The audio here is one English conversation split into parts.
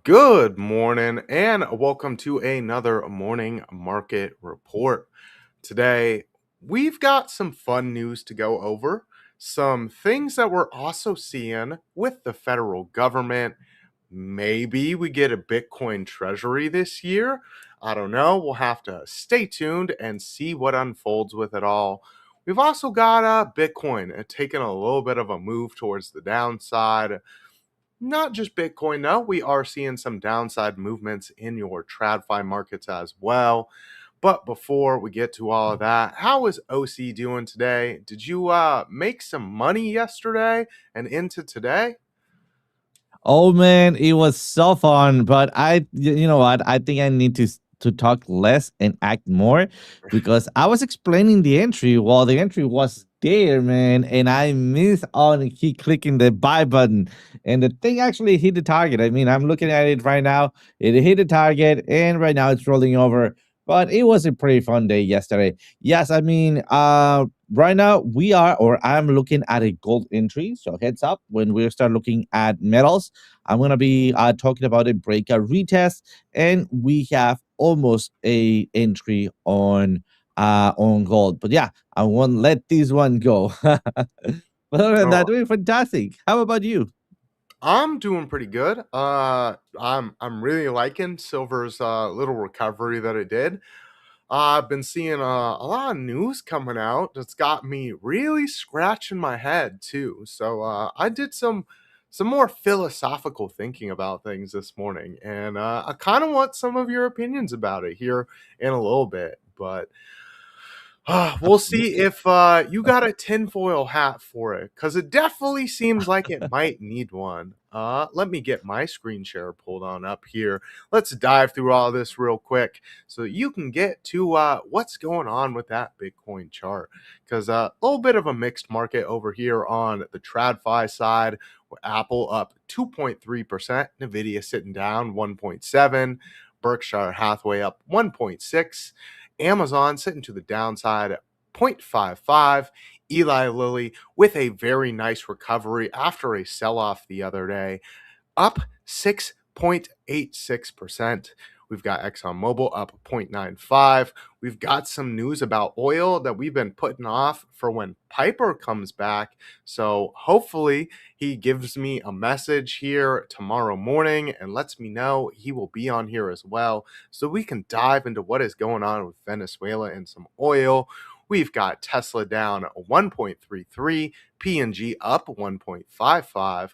Good morning and welcome to another morning market report. Today, we've got some fun news to go over, some things that we're also seeing with the federal government. Maybe we get a Bitcoin treasury this year. I don't know. We'll have to stay tuned and see what unfolds with it all. We've also got Bitcoin taking a little bit of a move towards the downside. Not just Bitcoin, though. We are seeing some downside movements in your TradFi markets as well. But before we get to all of that, how is OC doing today? Did you make some money yesterday and into today? Oh man, it was so fun, but you know what? I think I need to talk less and act more because I was explaining the entry while the entry was there, man, and I missed on keep clicking the buy button, and the thing actually hit the target. I mean, I'm looking at it right now. It hit the target, and right now it's rolling over. But it was a pretty fun day yesterday. Yes, I mean, right now we are, or I'm looking at a gold entry. So heads up when we start looking at metals. I'm going to be talking about a breakout retest, and we have almost a entry on gold. But yeah, I won't let this one go. But other than that, Oh, doing fantastic. How about you? I'm doing pretty good. I'm really liking silver's little recovery that it did. I've been seeing a lot of news coming out that's got me really scratching my head too. So I did some more philosophical thinking about things this morning, and I kind of want some of your opinions about it here in a little bit. But we'll see Absolutely. if you got a tinfoil hat for it, because it definitely seems like it might need one. Let me get my screen share pulled on up here. Let's dive through all this real quick so you can get to what's going on with that Bitcoin chart. Because a little bit of a mixed market over here on the TradFi side, with Apple up 2.3%, Nvidia sitting down 1.7, Berkshire Hathaway up 1.6. Amazon sitting to the downside at 0.55. Eli Lilly with a very nice recovery after a sell off the other day, up 6.86%. We've got ExxonMobil up 0.95. We've got some news about oil that we've been putting off for when Piper comes back. So hopefully he gives me a message here tomorrow morning and lets me know he will be on here as well, so we can dive into what is going on with Venezuela and some oil. We've got Tesla down 1.33, P&G up 1.55,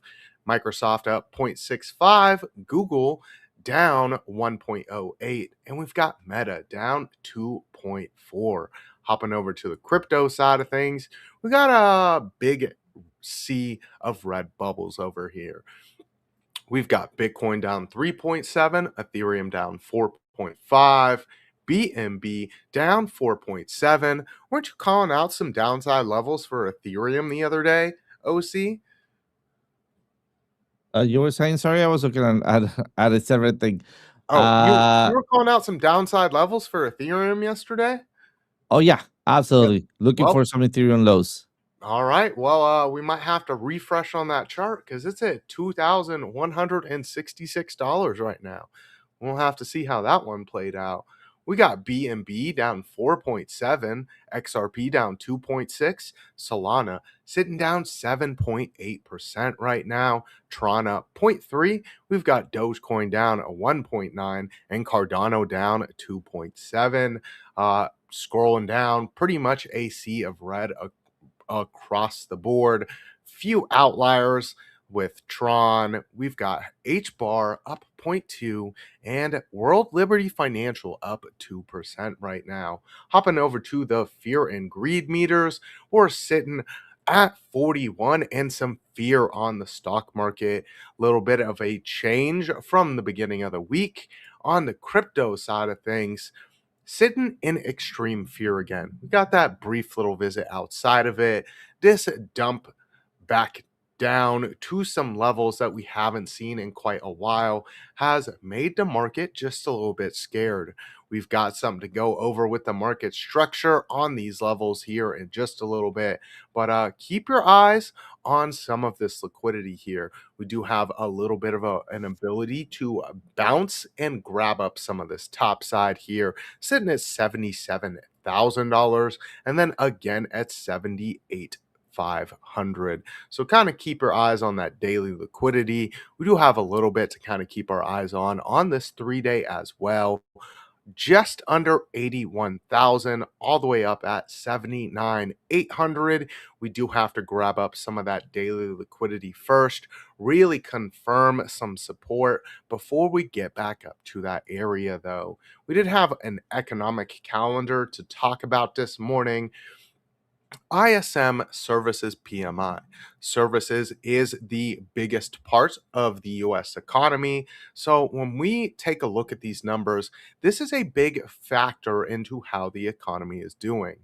Microsoft up 0.65, Google down 1.08, and we've got Meta down 2.4. Hopping over to the crypto side of things, we got a big sea of red bubbles over here. We've got Bitcoin down 3.7, Ethereum down 4.5, BNB down 4.7. Weren't you calling out some downside levels for Ethereum the other day, OC? You were saying sorry. I was looking at a separate thing. Oh, you Uh were calling out some downside levels for Ethereum yesterday? oh yeah, Yeah. absolutely. Looking Well, for some Ethereum lows. all right. Well, we might have to refresh on that chart because it's at $2,166 right now. We'll have to see how that one played out. We got BNB down 4.7, XRP down 2.6, Solana sitting down 7.8% right now, Tron up 0.3. We've got Dogecoin down a 1.9 and Cardano down 2.7. Scrolling down, pretty much a sea of red across the board. Few outliers with Tron. We've got H bar up 0.2 and World Liberty Financial up 2% right now. Hopping over to the fear and greed meters, we're sitting at 41 and some fear on the stock market. A little bit of a change from the beginning of the week on the crypto side of things, sitting in extreme fear again. We got that brief little visit outside of it. This dump back down to some levels that we haven't seen in quite a while has made the market just a little bit scared. We've got something to go over with the market structure on these levels here in just a little bit, but keep your eyes on some of this liquidity here. We do have a little bit of an ability to bounce and grab up some of this top side here, sitting at $77,000 and then again at 78,500. So kind of keep your eyes on that daily liquidity. We do have a little bit to kind of keep our eyes on this 3 day as well. Just under 81,000 all the way up at 79,800. We do have to grab up some of that daily liquidity first, really confirm some support before we get back up to that area though. We did have an economic calendar to talk about this morning. ISM Services PMI. Services is the biggest part of the US economy. So when we take a look at these numbers, this is a big factor into how the economy is doing.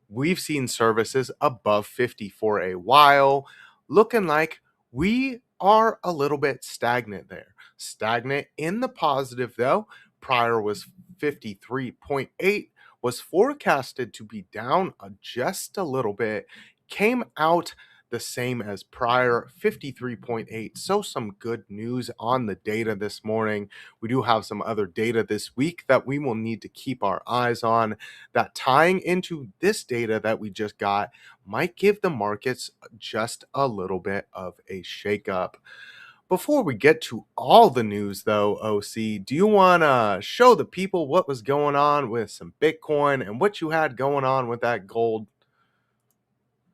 We've seen services above 50 for a while, looking like we are a little bit stagnant there. Stagnant in the positive, though. Prior was 53.8, was forecasted to be down just a little bit, came out the same as prior, 53.8. So, some good news on the data this morning. We do have some other data this week that we will need to keep our eyes on, that tying into this data that we just got might give the markets just a little bit of a shakeup. Before we get to all the news, though, OC, do you want to show the people what was going on with some Bitcoin and what you had going on with that gold?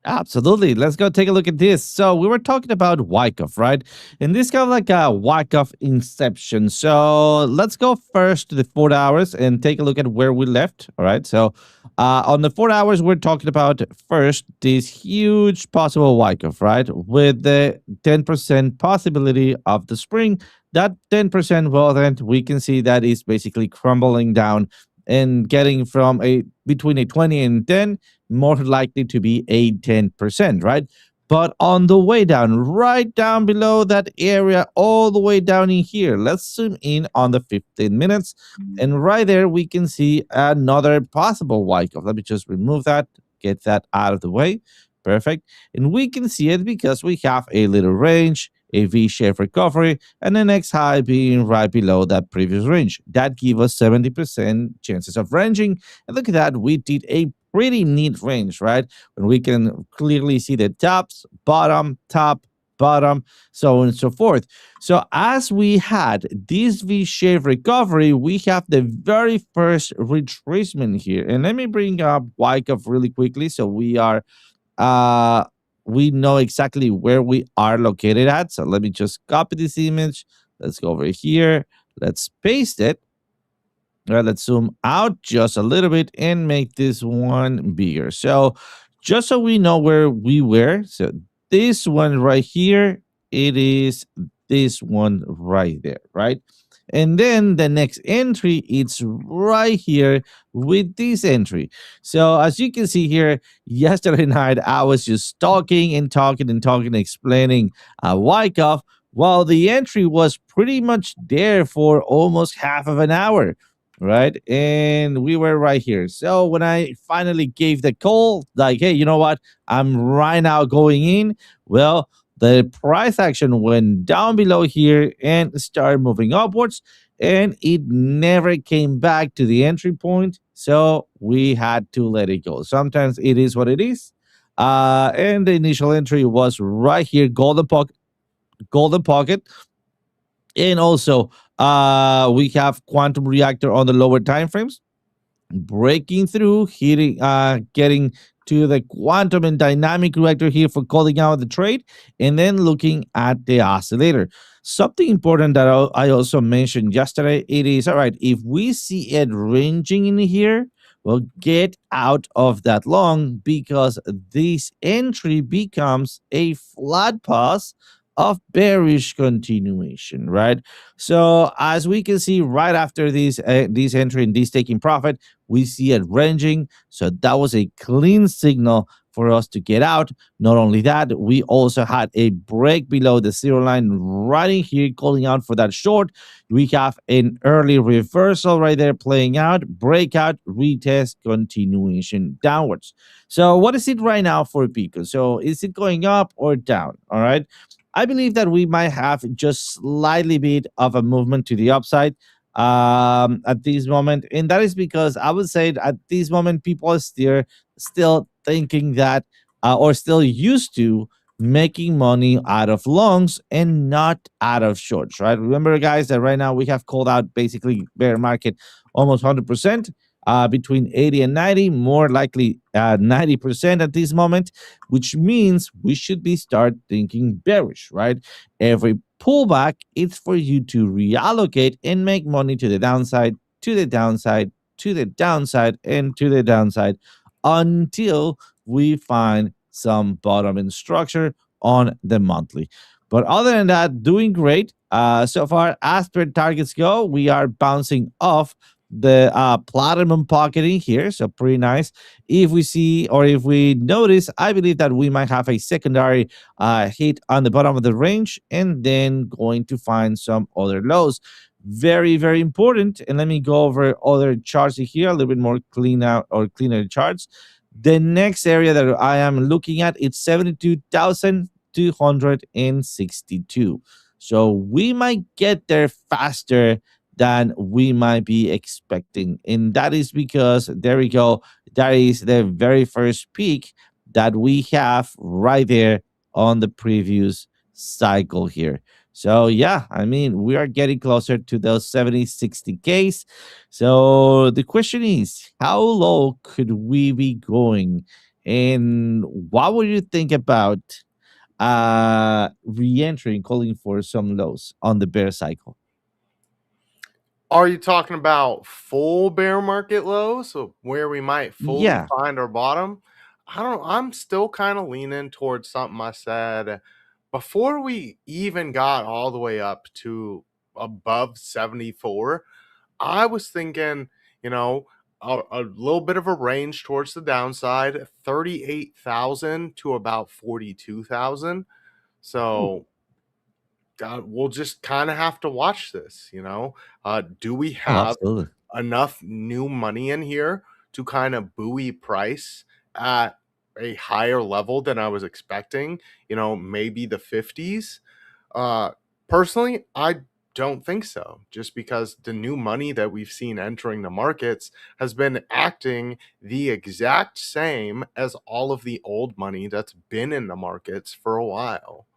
Absolutely. Let's go take a look at this. So we were talking about Wyckoff, right? And this kind of like a Wyckoff inception. So let's go first to the 4 hours and take a look at where we left. All right. So on the 4 hours, we're talking about first this huge possible Wyckoff, right? With the 10% possibility of the spring. That 10%, well, then we can see that is basically crumbling down and getting from a between a 20 and 10 more likely to be a 10%, right? But on the way down, right down below that area, all the way down in here, let's zoom in on the 15 minutes. And right there, we can see another possible Wyckoff. Let me just remove that, get that out of the way. Perfect. And we can see it because we have a little range, a V-shaped recovery, and the next high being right below that previous range. That gives us 70% chances of ranging. And look at that, we did a pretty neat range, right? When we can clearly see the tops, bottom, top, bottom, so on and so forth. So as we had this V-shaped recovery, we have the very first retracement here. And let me bring up Wyckoff really quickly so we know exactly where we are located at. So let me just copy this image. Let's go over here. Let's paste it. All right, let's zoom out just a little bit and make this one bigger. So just so we know where we were. So this one right here, it is this one right there, right? And then the next entry, it's right here with this entry. So as you can see here, yesterday night, I was just talking and talking and talking, explaining Wyckoff, while the entry was pretty much there for almost half of an hour, right? And we were right here. So when I finally gave the call, like, hey, you know what? I'm right now going in. Well, the price action went down below here and started moving upwards, and it never came back to the entry point. So we had to let it go. Sometimes it is what it is. And the initial entry was right here, golden pocket. And also, we have quantum reactor on the lower time frames, breaking through, hitting, getting to the quantum and dynamic reactor here for calling out the trade, and then looking at the oscillator. Something important that I also mentioned yesterday, it is, all right, if we see it ranging in here, well, get out of that long because this entry becomes a flat pass of bearish continuation, right? So as we can see right after this entry and this taking profit, we see it ranging. So that was a clean signal for us to get out. Not only that, we also had a break below the zero line right in here, calling out for that short. We have an early reversal right there playing out, breakout, retest, continuation downwards. So, what is it right now for Pico? So, is it going up or down? All right. I believe that we might have just slightly bit of a movement to the upside at this moment, and that is because I would say at this moment people are still thinking that or still used to making money out of longs and not out of shorts, right? Remember, guys, that right now we have called out basically bear market almost 100%, between 80 and 90, more likely 90% at this moment, which means we should be start thinking bearish, right? Every pullback is for you to reallocate and make money to the downside, to the downside, to the downside, and to the downside until we find some bottom in structure on the monthly. But other than that, doing great. So far, as per targets go, we are bouncing off the platinum pocketing here. So pretty nice. If we see or if we notice, I believe that we might have a secondary hit on the bottom of the range and then going to find some other lows. Very, very important. And let me go over other charts here, a little bit more clean out or cleaner charts. The next area that I am looking at it's 72,262. So we might get there faster than we might be expecting. And that is because there we go. That is the very first peak that we have right there on the previous cycle here. So yeah, I mean, we are getting closer to those 70, 60Ks. So the question is, how low could we be going? And what would you think about re-entering, calling for some lows on the bear cycle? Are you talking about full bear market lows, so where we might fully Yeah. find our bottom? I don't I'm still kind of leaning towards something I said before we even got all the way up to above 74. I was thinking, you know, a little bit of a range towards the downside, 38,000 to about 42,000. Ooh. So we'll just kind of have to watch this, do we Oh, have absolutely. enough new money in here to kind of buoy price at a higher level than I was expecting, maybe the 50s? Uh, Personally, I don't think so, just because the new money that we've seen entering the markets has been acting the exact same as all of the old money that's been in the markets for a while.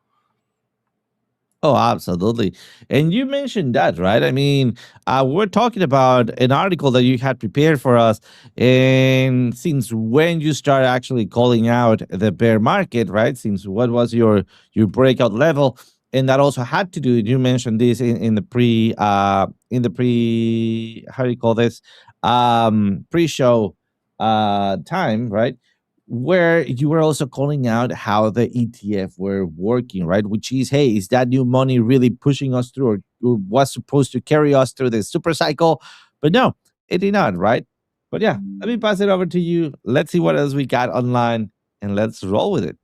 Oh, absolutely. And you mentioned that, right? I mean, we're talking about an article that you had prepared for us. And since when you start actually calling out the bear market, right? Since what was your breakout level? And that also had to do, you mentioned this in the pre, how do you call this? Pre-show time, right? Where you were also calling out how the ETF were working, right? Which is, hey, is that new money really pushing us through or was supposed to carry us through the super cycle? But no, it did not, right? But yeah, let me pass it over to you. Let's see what else we got online and let's roll with it.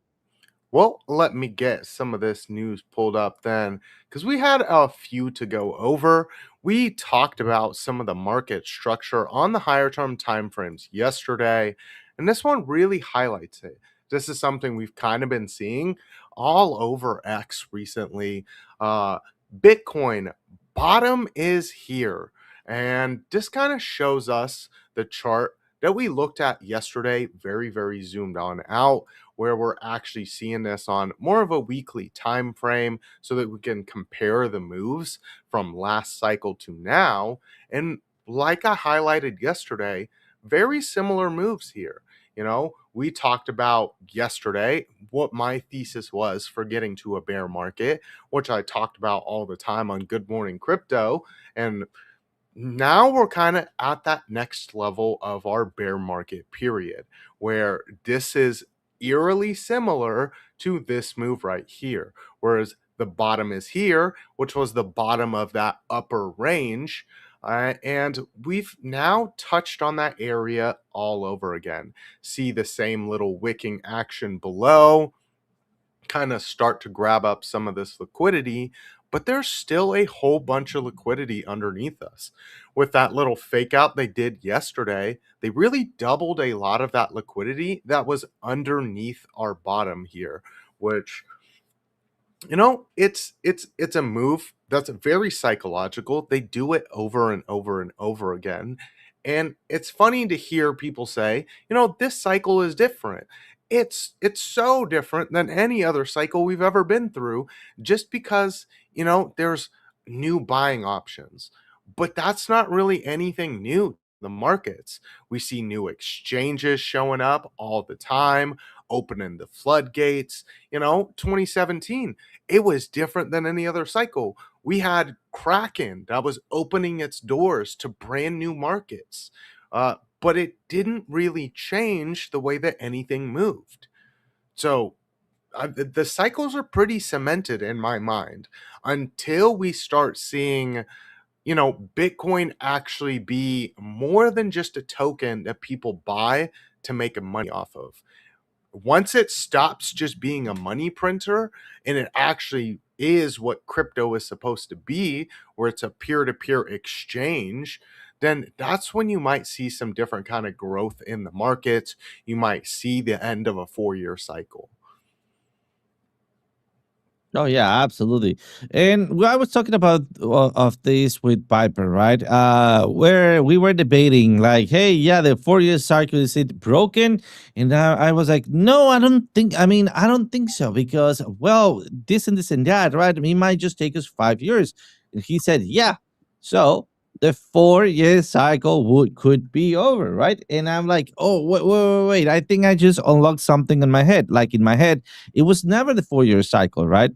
Well, let me get some of this news pulled up then, because we had a few to go over. We talked about some of the market structure on the higher term timeframes yesterday, and this one really highlights it. This is something we've kind of been seeing all over X recently. Uh, Bitcoin bottom is here, and this kind of shows us the chart that we looked at yesterday, very, very zoomed on out, where we're actually seeing this on more of a weekly time frame so that we can compare the moves from last cycle to now. And like I highlighted yesterday, very similar moves here. We talked about yesterday what my thesis was for getting to a bear market, which I talked about all the time on Good Morning Crypto. And now we're kind of at that next level of our bear market period where this is eerily similar to this move right here. Whereas the bottom is here, which was the bottom of that upper range. And we've now touched on that area all over again. See the same little wicking action below, kind of start to grab up some of this liquidity, but there's still a whole bunch of liquidity underneath us. With that little fake out they did yesterday, they really doubled a lot of that liquidity that was underneath our bottom here, which, it's a move that's very psychological. They do it over and over and over again. And it's funny to hear people say, this cycle is different. It's so different than any other cycle we've ever been through, just because, there's new buying options. But that's not really anything new. The markets. We see new exchanges showing up all the time, opening the floodgates. 2017, it was different than any other cycle. We had Kraken that was opening its doors to brand new markets, but it didn't really change the way that anything moved. So the cycles are pretty cemented in my mind until we start seeing, Bitcoin actually be more than just a token that people buy to make money off of. Once it stops just being a money printer and it actually is what crypto is supposed to be, where it's a peer-to-peer exchange, then that's when you might see some different kind of growth in the markets. You might see the end of a 4-year cycle. Oh yeah, absolutely. And I was talking about of this with Piper, right? Where we were debating, like, hey, yeah, the 4 year cycle, is it broken? And I was like, no, I don't think. I mean, I don't think so because, well, this and that, right? It might just take us 5 years. And he said, yeah. So the 4 year cycle could be over, right? And I'm like, oh, wait. I think I just unlocked something in my head. Like in my head, it was never the 4 year cycle, right?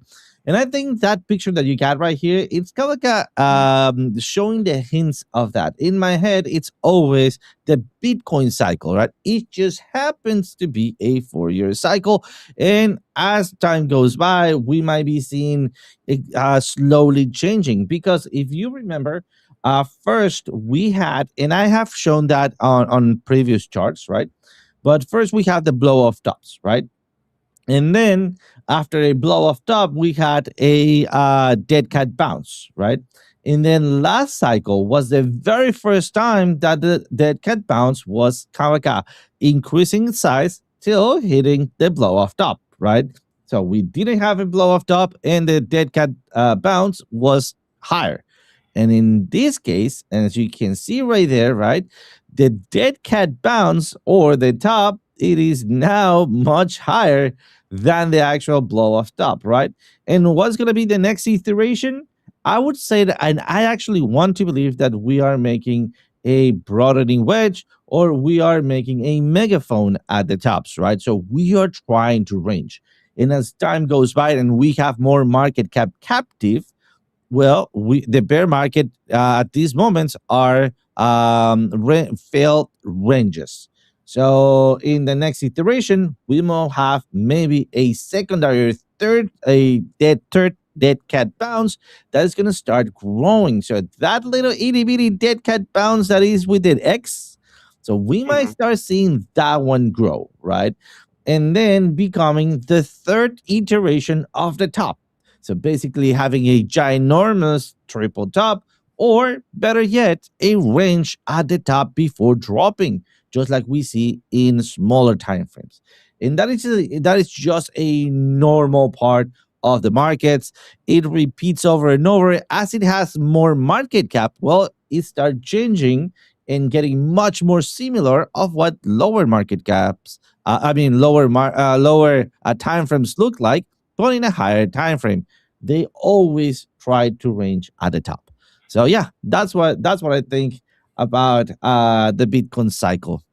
And I think that picture that you got right here, it's kind of like a showing the hints of that. In my head, it's always the Bitcoin cycle, right? It just happens to be a 4 year cycle. And as time goes by, we might be seeing it slowly changing. Because if you remember, first we had, and I have shown that on previous charts, right? But first we have the blow off tops, right? And then after a blow off top, we had a dead cat bounce, right? And then last cycle was the very first time that the dead cat bounce was kind of like increasing in size till hitting the blow off top, right? So we didn't have a blow off top, and the dead cat bounce was higher. And in this case, and as you can see right there, right, the dead cat bounce or the top, it is now much higher than the actual blow off top, right? And what's going to be the next iteration? I would say that, and I actually want to believe that we are making a broadening wedge or we are making a megaphone at the tops, right? So we are trying to range. And as time goes by and we have more market cap captive, well, the bear market at these moments are failed ranges. So in the next iteration, we will have maybe a secondary or third dead cat bounce that is going to start growing. So that little itty bitty dead cat bounce that is with the X, so we might Mhm. start seeing that one grow, right? And then becoming the third iteration of the top. So basically having a ginormous triple top, or better yet, a range at the top before dropping, just like we see in smaller time frames. And that is just a normal part of the markets. It repeats over and over as it has more market cap. Well, it starts changing and getting much more similar of what lower market caps, lower time frames look like, but in a higher time frame they always try to range at the top. So yeah, that's what I think about the Bitcoin cycle.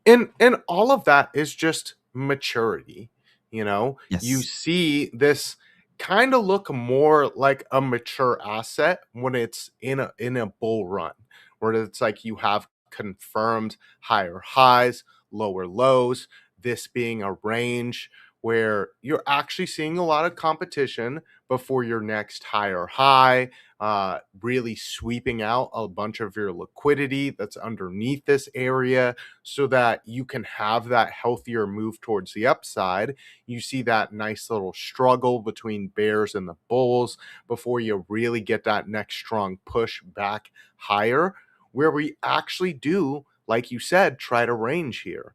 And all of that is just maturity. You Yes. see this kind of look more like a mature asset when it's in a bull run, where it's like you have confirmed higher highs, lower lows, this being a range where you're actually seeing a lot of competition before your next higher high, really sweeping out a bunch of your liquidity that's underneath this area so that you can have that healthier move towards the upside. You see that nice little struggle between bears and the bulls before you really get that next strong push back higher, where we actually do, like you said, try to range here.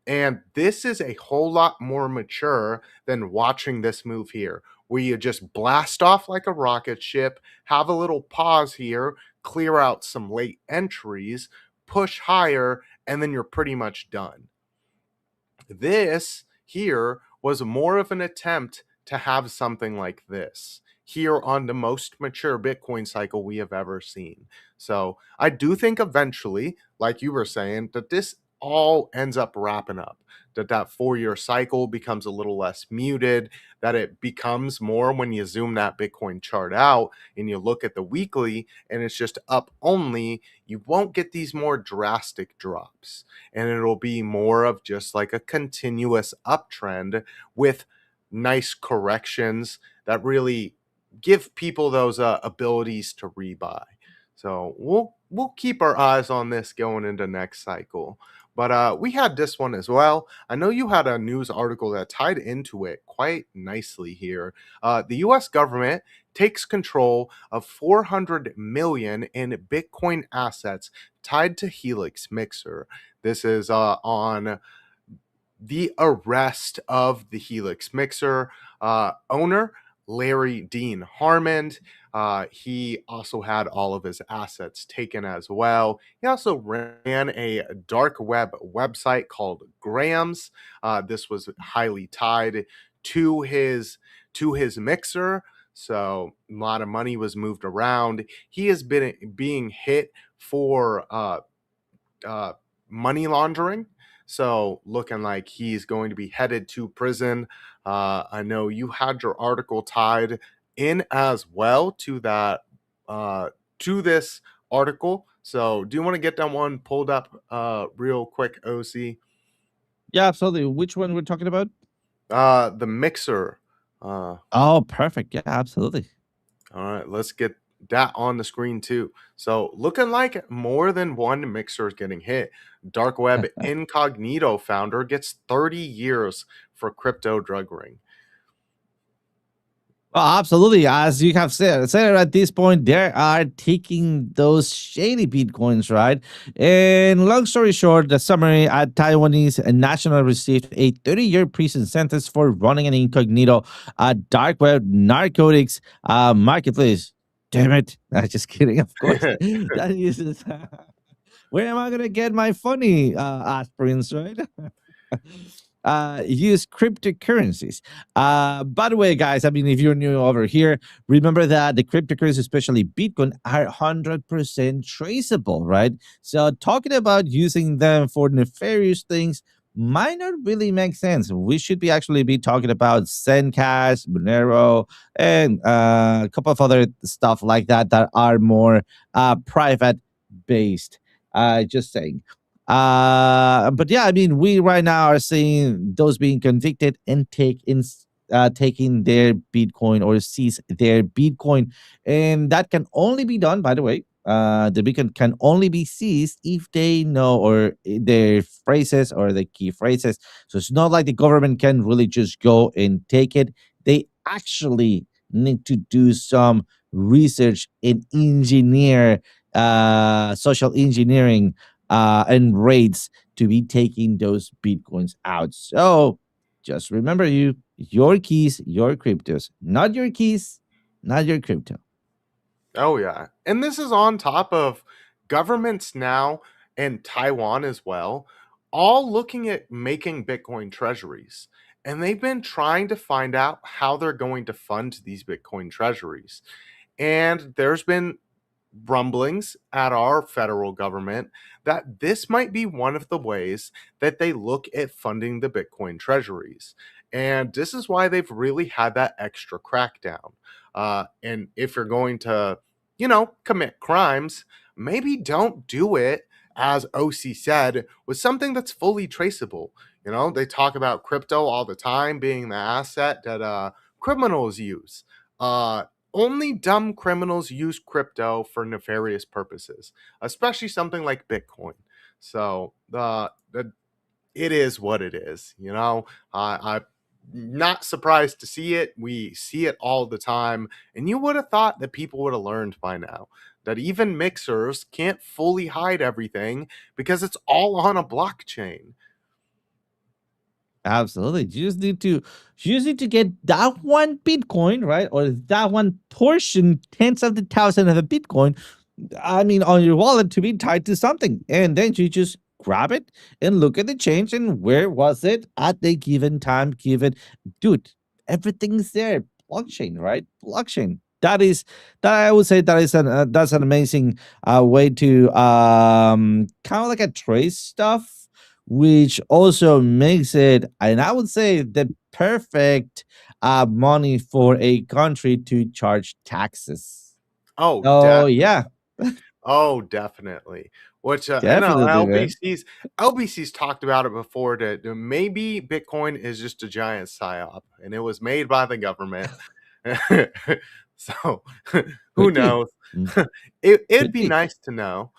And this is a whole lot more mature than watching this move here, where you just blast off like a rocket ship, have a little pause here, clear out some late entries, push higher, and then you're pretty much done. This here was more of an attempt to have something like this here on the most mature Bitcoin cycle we have ever seen. So I do think eventually, like you were saying, that this all ends up wrapping up, that 4 year cycle becomes a little less muted, that it becomes more when you zoom that Bitcoin chart out and you look at the weekly and it's just up only, you won't get these more drastic drops, and it'll be more of just like a continuous uptrend with nice corrections that really give people those abilities to rebuy. So we'll keep our eyes on this going into next cycle. But we had this one as well. I know you had a news article that tied into it quite nicely here. The U.S. government takes control of 400 million in Bitcoin assets tied to Helix Mixer. This is on the arrest of the Helix Mixer owner, Larry Dean Harmond. He also had all of his assets taken as well. He also ran a dark web website called Grams. This was highly tied to his mixer. So a lot of money was moved around. He has been being hit for uh, money laundering. So looking like he's going to be headed to prison. I know you had your article tied in as well to that to this article. So do you want to get that one pulled up real quick, OC? Yeah, absolutely. Which one we're talking about? The mixer. Uh, Oh, perfect. Yeah, absolutely. All right, let's get that on the screen too. So, looking like more than one mixer is getting hit. Dark Web Incognito founder gets 30 years for crypto drug ring. Well, absolutely. As you have said at this point, they are taking those shady bitcoins, right? And long story short, the summary: a Taiwanese national received a 30-year prison sentence for running an incognito dark web narcotics marketplace. Damn it! Just kidding. Of course, that uses. Where am I gonna get my funny aspirins, right? Use cryptocurrencies. By the way, guys, I mean, if you're new over here, remember that the cryptocurrencies, especially Bitcoin, are 100% traceable, right? So talking about using them for nefarious things might not really make sense. We should be actually be talking about Zencash, Monero, and a couple of other stuff like that that are more private based. Just saying. But yeah, I mean, we right now are seeing those being convicted and taking their Bitcoin or seize their Bitcoin, and that can only be done. By the way, the Bitcoin can only be seized if they know or their phrases or the key phrases. So it's not like the government can really just go and take it. They actually need to do some research and engineer social engineering and raids to be taking those bitcoins out. So just remember your keys, your cryptos, not your keys, not your crypto. Oh yeah. And this is on top of governments now and Taiwan as well, all looking at making Bitcoin treasuries. And they've been trying to find out how they're going to fund these Bitcoin treasuries. And there's been rumblings at our federal government that this might be one of the ways that they look at funding the Bitcoin treasuries. And this is why they've really had that extra crackdown. And if you're going to, commit crimes, maybe don't do it, as OC said, with something that's fully traceable. They talk about crypto all the time being the asset that criminals use. Uh, Only dumb criminals use crypto for nefarious purposes, especially something like Bitcoin. So the it is what it is. I'm not surprised to see it. We see it all the time, and you would have thought that people would have learned by now that even mixers can't fully hide everything because it's all on a blockchain. Absolutely. You just need to get that one Bitcoin, right? Or that one portion, tens of the thousand of a Bitcoin, I mean, on your wallet to be tied to something. And then you just grab it and look at the change and where was it at the given time, given dude, everything's there. Blockchain, right? Blockchain. That I would say that is that's an amazing way to kind of like a trace stuff, which also makes it, and I would say the perfect money for a country to charge taxes. Oh, Oh yeah, definitely. Oh, definitely. Which I know definitely, man. LBC's talked about it before that maybe Bitcoin is just a giant psyop and it was made by the government. So who Could be. knows? Mm, It'd could be be. nice to know.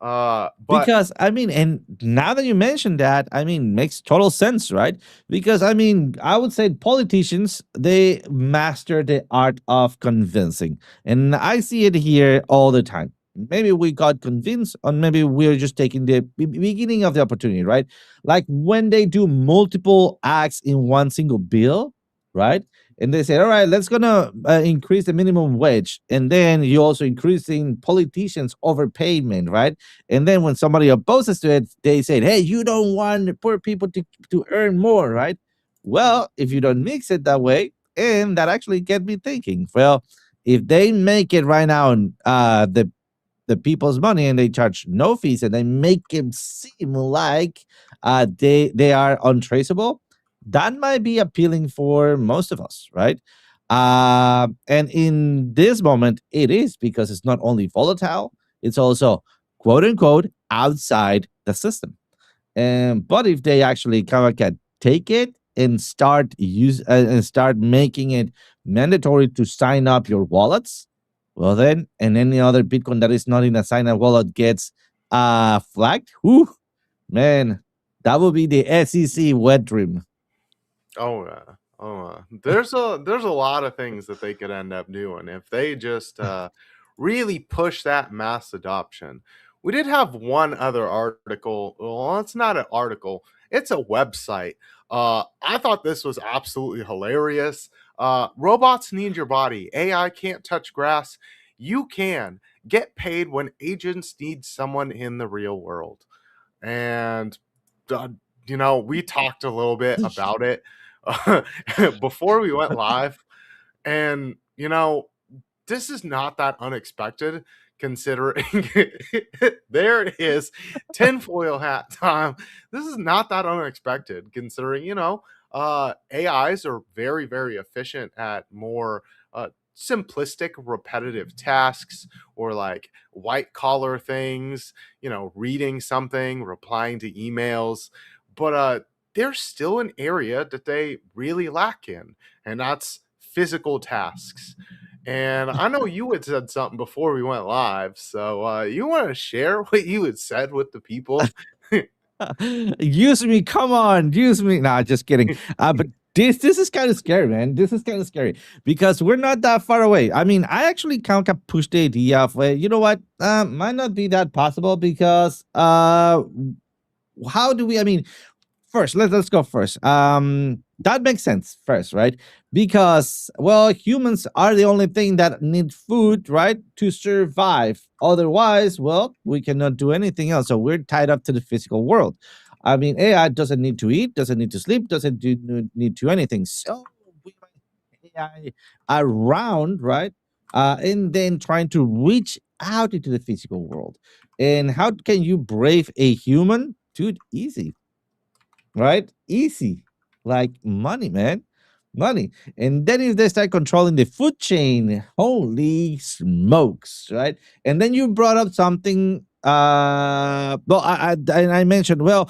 But Because I mean, and now that you mentioned that, I mean, makes total sense, right? Because I mean, I would say politicians they master the art of convincing, and I see it here all the time. Maybe we got convinced, or maybe we're just taking the beginning of the opportunity, right? Like when they do multiple acts in one single bill, right? And they say, all right, let's gonna increase the minimum wage, and then you also increasing politicians overpayment, right? And then when somebody opposes to it, they say, hey, you don't want poor people to earn more, right? Well, if you don't mix it that way, and that actually get me thinking, well, if they make it right now, the people's money and they charge no fees and they make it seem like they are untraceable, that might be appealing for most of us, right? And in this moment, it is because it's not only volatile, it's also quote unquote outside the system. But if they actually kind of can take it and start making it mandatory to sign up your wallets, well then, and any other Bitcoin that is not in a sign up wallet gets flagged, whew, man, that would be the SEC wet dream. oh yeah. There's a lot of things that they could end up doing if they just really push that mass adoption. We did have one other article. Well, it's not an article, it's a website. I thought this was absolutely hilarious. Robots need your body. AI can't touch grass. You can get paid when agents need someone in the real world. And uh, we talked a little bit about it before we went live, and this is not that unexpected considering there it is, tinfoil hat time. This is not that unexpected considering AIs are very, very efficient at more simplistic repetitive tasks or like white collar things, reading something, replying to emails. But there's still an area that they really lack in, and that's physical tasks. And I know you had said something before we went live, so you want to share what you had said with the people? Use me, come on, use me. Nah, just kidding. But this is kind of scary, man. This is kind of scary because we're not that far away. I mean, I actually kind of pushed the idea of, you know what, might not be that possible because how do we? I mean, first let's go first. That makes sense first, right? Because well, humans are the only thing that need food, right, to survive. Otherwise, well, we cannot do anything else, so we're tied up to the physical world. I mean, AI doesn't need to eat, doesn't need to sleep, doesn't need to anything, so we might AI around, right? And then trying to reach out into the physical world. And how can you brave a human? Dude, easy, right? Easy. Like money, man. Money. And then if they start controlling the food chain, holy smokes, right? And then you brought up something well, I mentioned, well,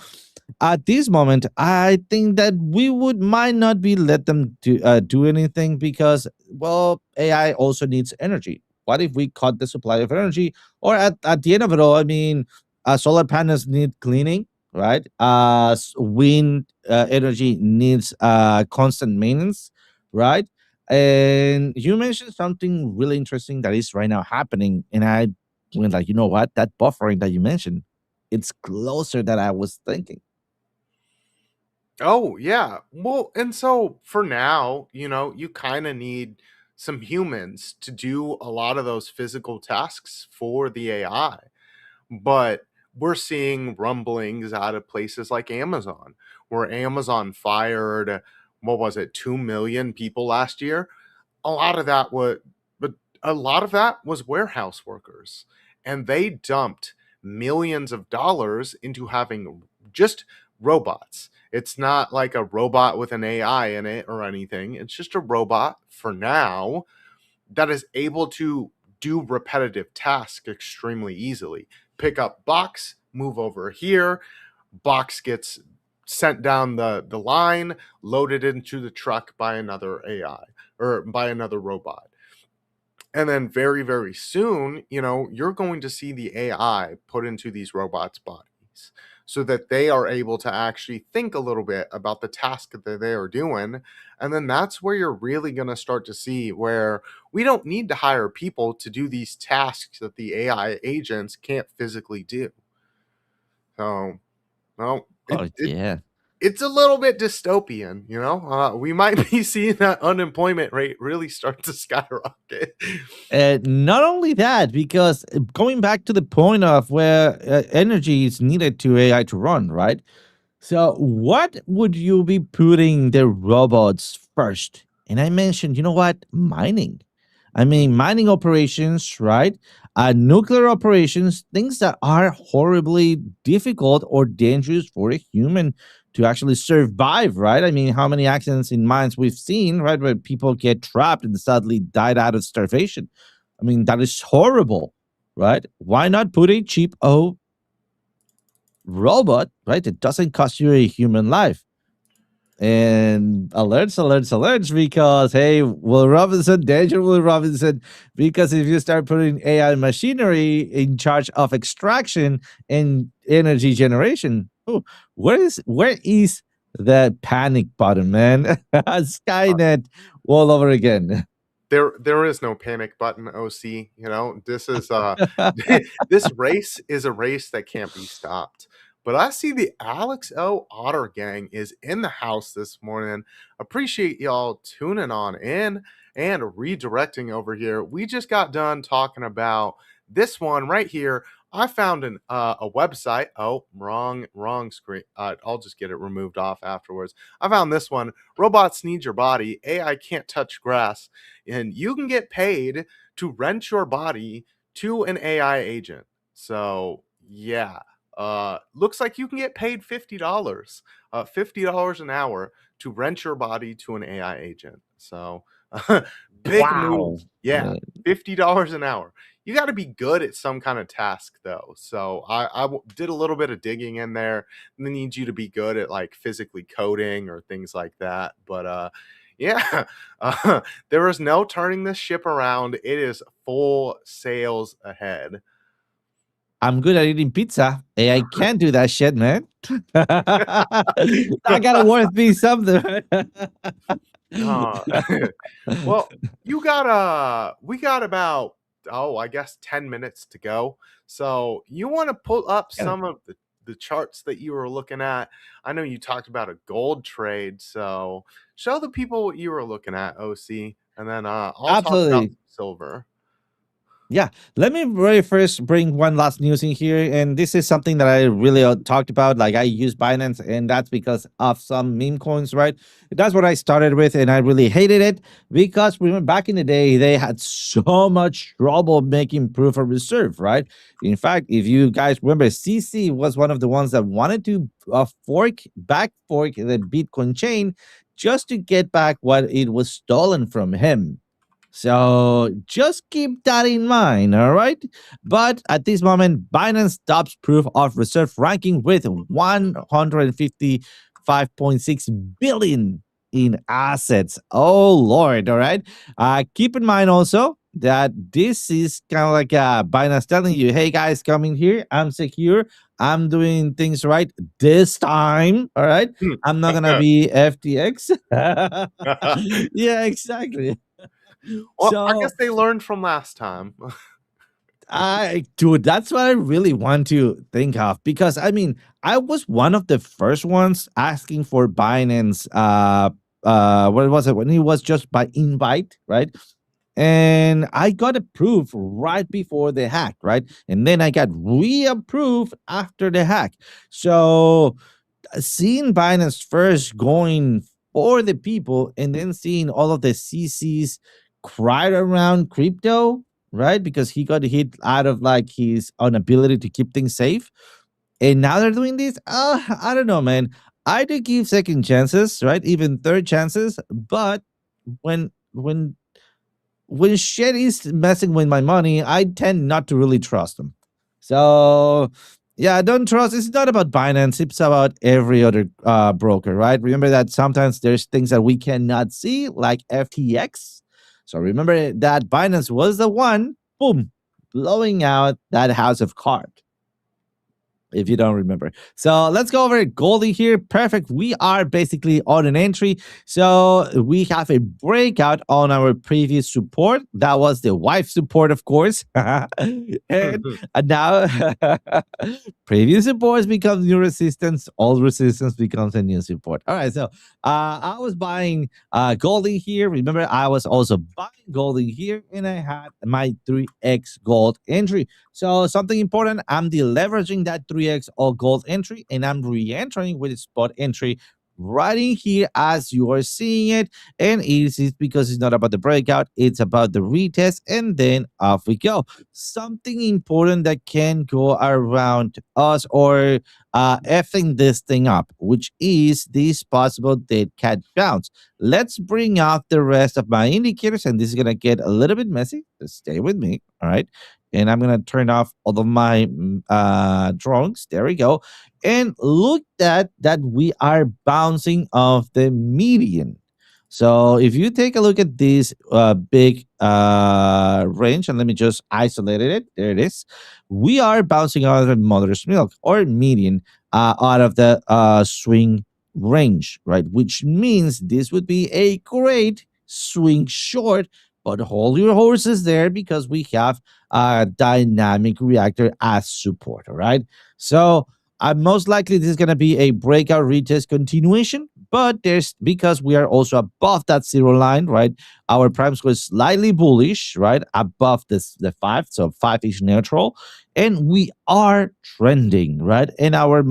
At this moment, I think that we would might not be let them do anything because, well, AI also needs energy. What if we cut the supply of energy? Or at the end of it all, I mean, solar panels need cleaning, right? Wind energy needs constant maintenance, right? And you mentioned something really interesting that is right now happening, and I went like, you know what? That buffering that you mentioned, it's closer than I was thinking. Oh, yeah. Well, and so for now, you kind of need some humans to do a lot of those physical tasks for the AI. But we're seeing rumblings out of places like Amazon, where Amazon fired, what was it, 2 million people last year. A lot of that was, but a lot of that was warehouse workers, and they dumped millions of dollars into having just robots. It's not like a robot with an AI in it or anything. It's just a robot for now that is able to do repetitive tasks extremely easily. Pick up box, move over here, box gets sent down the line, loaded into the truck by another AI or by another robot. And then very, very soon, you're going to see the AI put into these robots' bodies so that they are able to actually think a little bit about the task that they are doing. And then that's where you're really going to start to see where we don't need to hire people to do these tasks that the AI agents can't physically do. So, well, Oh yeah. it's a little bit dystopian, we might be seeing that unemployment rate really start to skyrocket. Not only that, because going back to the point of where energy is needed to AI to run, right? So, what would you be putting the robots first? And I mentioned, you know what? Mining. I mean, mining operations, right? Nuclear operations, things that are horribly difficult or dangerous for a human to actually survive, right? I mean, how many accidents in mines we've seen, right, where people get trapped and sadly died out of starvation. I mean, that is horrible, right? Why not put a cheap robot, right? It doesn't cost you a human life. And alerts, alerts, alerts, because hey, Will Robinson, danger, Will Robinson, because if you start putting AI machinery in charge of extraction and energy generation, oh, where is the panic button, man? Skynet all over again. There is no panic button, OC. This is this race is a race that can't be stopped. But I see the Alex O Otter gang is in the house this morning. Appreciate y'all tuning on in and redirecting over here. We just got done talking about this one right here. I found a website. Oh, wrong screen. I'll just get it removed off afterwards. I found this one. Robots need your body. AI can't touch grass, and you can get paid to rent your body to an AI agent. So yeah, looks like you can get paid $50, $50 an hour to rent your body to an AI agent. So big Wow. move, yeah, $50 an hour. You got to be good at some kind of task though. So did a little bit of digging in there. They need you to be good at like physically coding or things like that. But yeah, there is no turning this ship around. It is full sails ahead. I'm good at eating pizza. AI can't do that shit, man. I gotta worth me something. Uh, well, we got about, I guess 10 minutes to go. So you want to pull up Yeah, some of the charts that you were looking at. I know you talked about a gold trade, so show the people what you were looking at, OC, and then I'll talk about absolutely. silver. Yeah, let me very first bring one last news in here, and this is something that I really talked about. Like I use Binance, and that's because of some meme coins, right? That's what I started with, and I really hated it because we went back in the day, they had so much trouble making proof of reserve, right? In fact, if you guys remember, CC was one of the ones that wanted to back fork the Bitcoin chain just to get back what it was stolen from him. So just keep that in mind, all right? But at this moment, Binance tops proof of reserve ranking with 155.6 billion in assets. Oh Lord, all right. Keep in mind also that this is kind of like Binance telling you, hey guys, come in here. I'm secure. I'm doing things right this time. All right. I'm not gonna be FTX. Yeah, exactly. Well, I guess So they learned from last time. dude, that's what I really want to think of because I mean, I was one of the first ones asking for Binance. What was it when he was just by invite, right? And I got approved right before the hack, right? And then I got reapproved after the hack. So seeing Binance first going for the people and then seeing all of the CCs cry around crypto, right? Because he got hit out of like his inability to keep things safe. And now they're doing this. I don't know, man. I do give second chances, right? Even third chances. But when shit is messing with my money, I tend not to really trust them. So yeah, I don't trust. It's not about Binance. It's about every other broker, right? Remember that sometimes there's things that we cannot see, like FTX. So remember that Binance was the one, boom, blowing out that house of cards if you don't remember. So let's go over Goldie here. Perfect. We are basically on an entry. So we have a breakout on our previous support. That was the wife support, of course. And now previous supports become new resistance. Old resistance becomes a new support. All right. So I was buying Goldie here. Remember, I was also buying Goldie here, and I had my 3x gold entry. So something important, I'm deleveraging that 3x all gold entry and I'm re-entering with a spot entry right in here as you are seeing it. And it is because it's not about the breakout, it's about the retest, and then off we go. Something important that can go around us or effing this thing up, which is this possible dead cat bounce. Let's bring out the rest of my indicators, and this is gonna get a little bit messy. Just stay with me. All right, and I'm gonna turn off all of my drawings. There we go. And look that we are bouncing off the median. So if you take a look at this big range, and let me just isolate it. There it is. We are bouncing out of the mother's milk or median out of the swing range, right? Which means this would be a great swing short, but hold your horses there because we have dynamic reactor as support. All right. So most likely this is going to be a breakout retest continuation, but there's because we are also above that zero line, right? Our primes was slightly bullish, right? Above this the five, so five is neutral, and we are trending, right? And our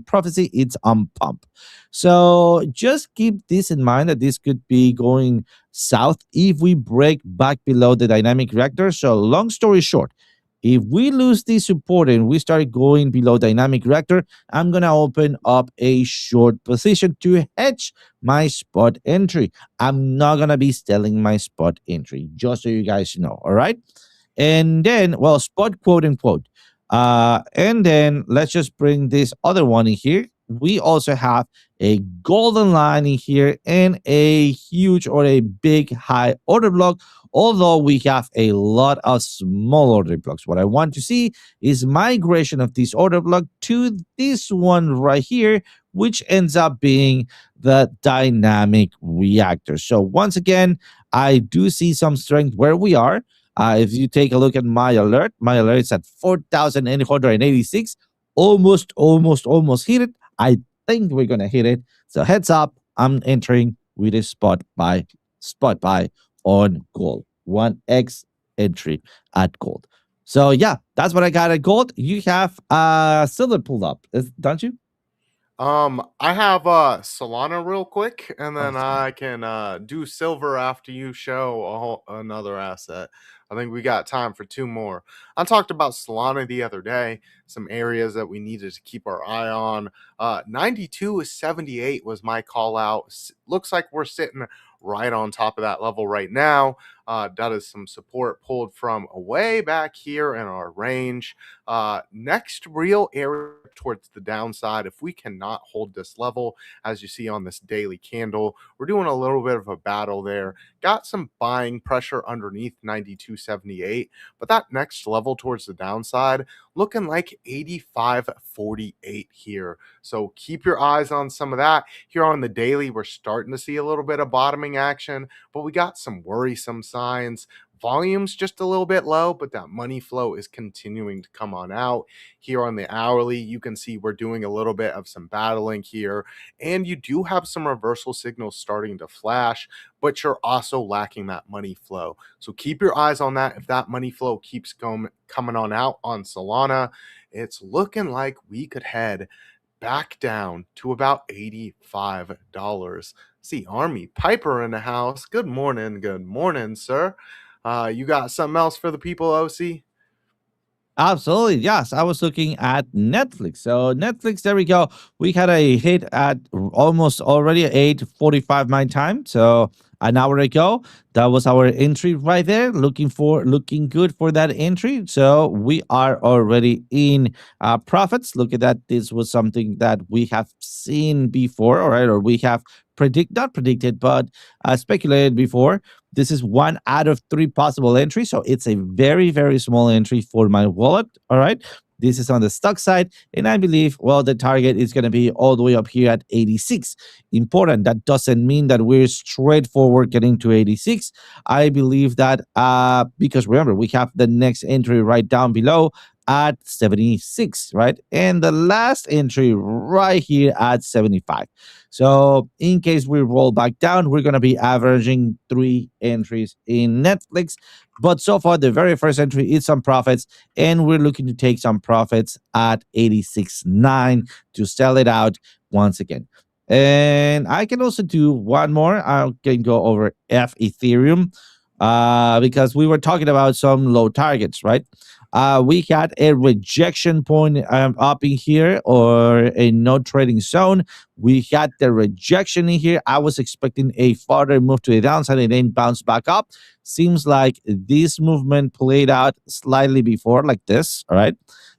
prophecy it's on pump. So just keep this in mind that this could be going south if we break back below the dynamic reactor. So long story short, if we lose this support and we start going below dynamic reactor, I'm going to open up a short position to hedge my spot entry. I'm not going to be selling my spot entry, just so you guys know. All right. And then, well, spot quote unquote. And then let's just bring this other one in here. We also have a golden line in here and a huge or a big high order block, although we have a lot of small order blocks. What I want to see is migration of this order block to this one right here, which ends up being the dynamic reactor. So once again, I do see some strength where we are. If you take a look at my alert is at 4,886. Almost hit it. I think we're gonna hit it. So heads up, I'm entering with a spot buy on gold. 1x entry at gold. So yeah, that's what I got at gold. You have silver pulled up, don't you? I have Solana real quick, and then Awesome. I can do silver after you show another asset. I think we got time for two more. I talked about Solana the other day, some areas that we needed to keep our eye on. 92 is 78 was my call out. Looks like we're sitting right on top of that level right now. That is some support pulled from way back here in our range. Next real area towards the downside, if we cannot hold this level, as you see on this daily candle, we're doing a little bit of a battle there. Got some buying pressure underneath 92.78, but that next level towards the downside looking like 85.48 here. So keep your eyes on some of that. Here on the daily, we're starting to see a little bit of bottoming action, but we got some worrisome signs. Volume's just a little bit low, but that money flow is continuing to come on out. Here on the hourly, you can see we're doing a little bit of some battling here, and you do have some reversal signals starting to flash, but you're also lacking that money flow. So keep your eyes on that. If that money flow keeps coming on out on Solana, it's looking like we could head back down to about $85. See Army Piper in the house. Good morning, sir. You got something else for the people, OC? Absolutely. Yes. I was looking at Netflix. So Netflix, there we go. We had a hit at almost already 8:45 my time. So an hour ago. That was our entry right there. Looking good for that entry. So we are already in profits. Look at that. This was something that we have seen before, all right, or we have not predicted, but speculated before. This is one out of three possible entries. So it's a very, very small entry for my wallet. All right. This is on the stock side. And I believe, well, the target is going to be all the way up here at 86. Important. That doesn't mean that we're straightforward getting to 86. I believe that because remember, we have the next entry right down below at 76, right? And the last entry right here at 75. So in case we roll back down, we're going to be averaging three entries in Netflix. But so far, the very first entry is some profits, and we're looking to take some profits at 86.9 to sell it out once again. And I can also do one more. I can go over F Ethereum because we were talking about some low targets, right? We had a rejection point up in here or a no trading zone. We had the rejection in here. I was expecting a further move to the downside and then bounce back up. Seems like this movement played out slightly before, like this, all right?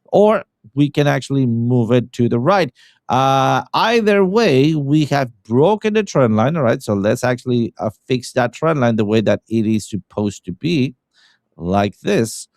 Or we can actually move it to the right. Either way, we have broken the trend line, all right? So let's actually fix that trend line the way that it is supposed to be, like this.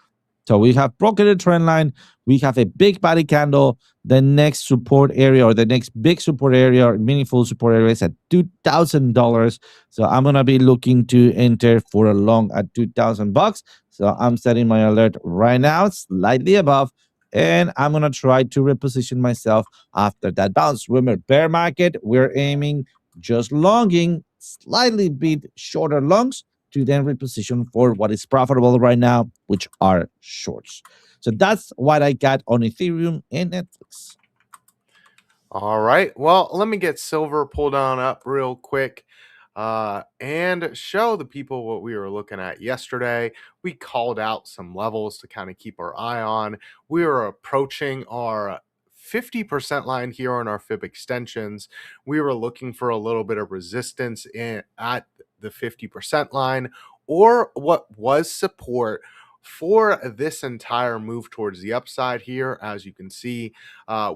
So we have broken the trend line. We have a big body candle. The next support area or the next big support area or meaningful support area is at $2,000. So I'm going to be looking to enter for a long at $2,000. So I'm setting my alert right now, slightly above. And I'm going to try to reposition myself after that bounce. Remember, bear market, we're aiming just longing, slightly bit shorter longs to then reposition for what is profitable right now, which are shorts. So that's what I got on Ethereum and Netflix. All right. Well, let me get silver pulled on up real quick and show the people what we were looking at yesterday. We called out some levels to kind of keep our eye on. We were approaching our 50% line here on our fib extensions. We were looking for a little bit of resistance at the 50% line or what was support for this entire move towards the upside here. As you can see,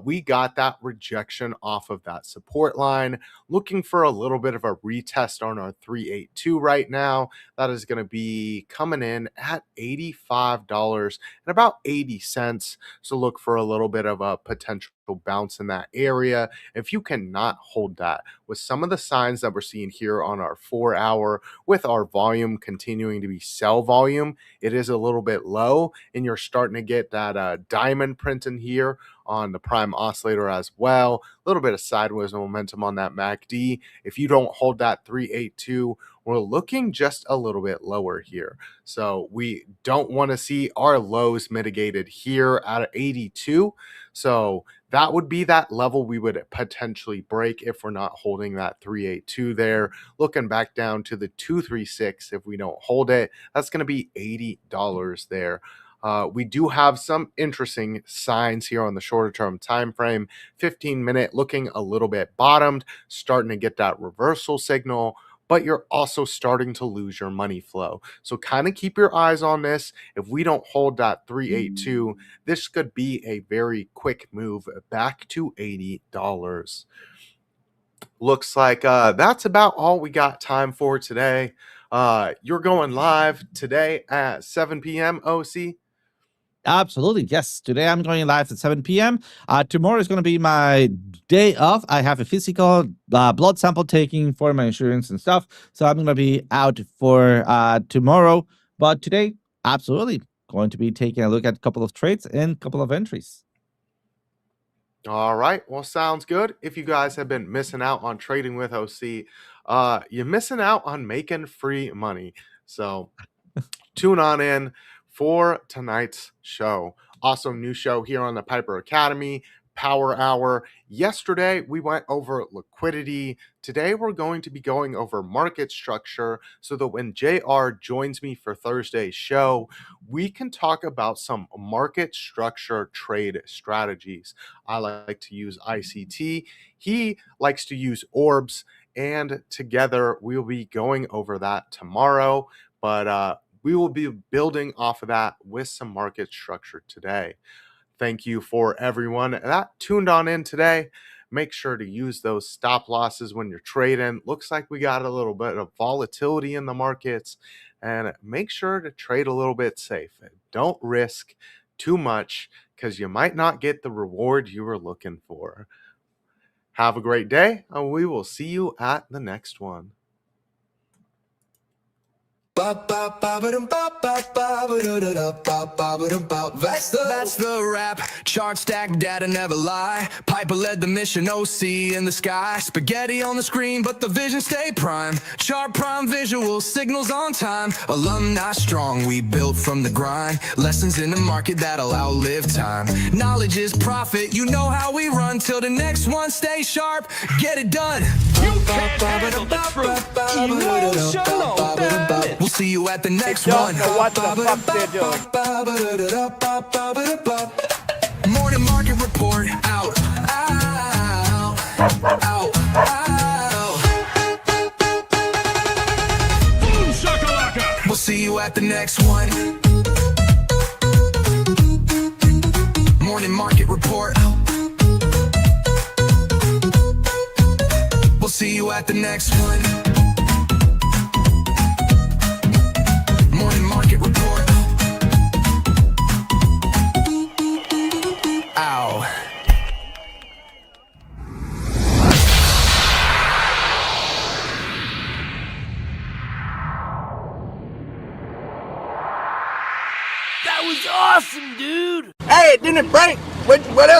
we got that rejection off of that support line, looking for a little bit of a retest on our 382 right now. That is going to be coming in at $85 and about 80 cents. So look for a little bit of a potential bounce in that area. If you cannot hold that with some of the signs that we're seeing here on our 4 hour, with our volume continuing to be sell volume, it is a little bit low, and you're starting to get that diamond print in here on the prime oscillator as well. A little bit of sideways momentum on that MACD. If you don't hold that 382, we're looking just a little bit lower here. So we don't want to see our lows mitigated here at 82. So that would be that level we would potentially break if we're not holding that 382 there. Looking back down to the 236, if we don't hold it, that's going to be $80 there. We do have some interesting signs here on the shorter term time frame. 15-minute looking a little bit bottomed, starting to get that reversal signal. but you're also starting to lose your money flow. So kind of keep your eyes on this. If we don't hold that 382, this could be a very quick move back to $80. Looks like that's about all we got time for today. You're going live today at 7 p.m. OC. Absolutely. Yes. Today I'm going live at 7 p.m. Tomorrow is going to be my day off. I have a physical blood sample taking for my insurance and stuff. So I'm going to be out for tomorrow. But today, absolutely going to be taking a look at a couple of trades and a couple of entries. All right. Well, sounds good. If you guys have been missing out on trading with OC, you're missing out on making free money. So tune on in for tonight's show. Awesome new show here on the Piper Academy, Power Hour. Yesterday, we went over liquidity. Today, we're going to be going over market structure so that when JR joins me for Thursday's show, we can talk about some market structure trade strategies. I like to use ICT. He likes to use orbs. And together, we'll be going over that tomorrow. But we will be building off of that with some market structure today. Thank you for everyone that tuned on in today. Make sure to use those stop losses when you're trading. Looks like we got a little bit of volatility in the markets, and make sure to trade a little bit safe. Don't risk too much because you might not get the reward you were looking for. Have a great day, and we will see you at the next one. That's the rap. Chart stack, data never lie. Piper led the mission, OC in the sky. Spaghetti on the screen, but the vision stay prime. Chart prime visual, signals on time. Alumni strong, we built from the grind. Lessons in the market that'll outlive time. Knowledge is profit, you know how we run. Till the next one, stay sharp, get it done. You can't handle the truth. Emotional damage. We'll see you at the next They don't one. know what the fuck they're doing. Morning market report out. Boom shakalaka. We'll see you at the next one. Morning market report out. We'll see you at the next one. Morning market report. Ow. That was awesome, dude. Hey, it didn't break. What else?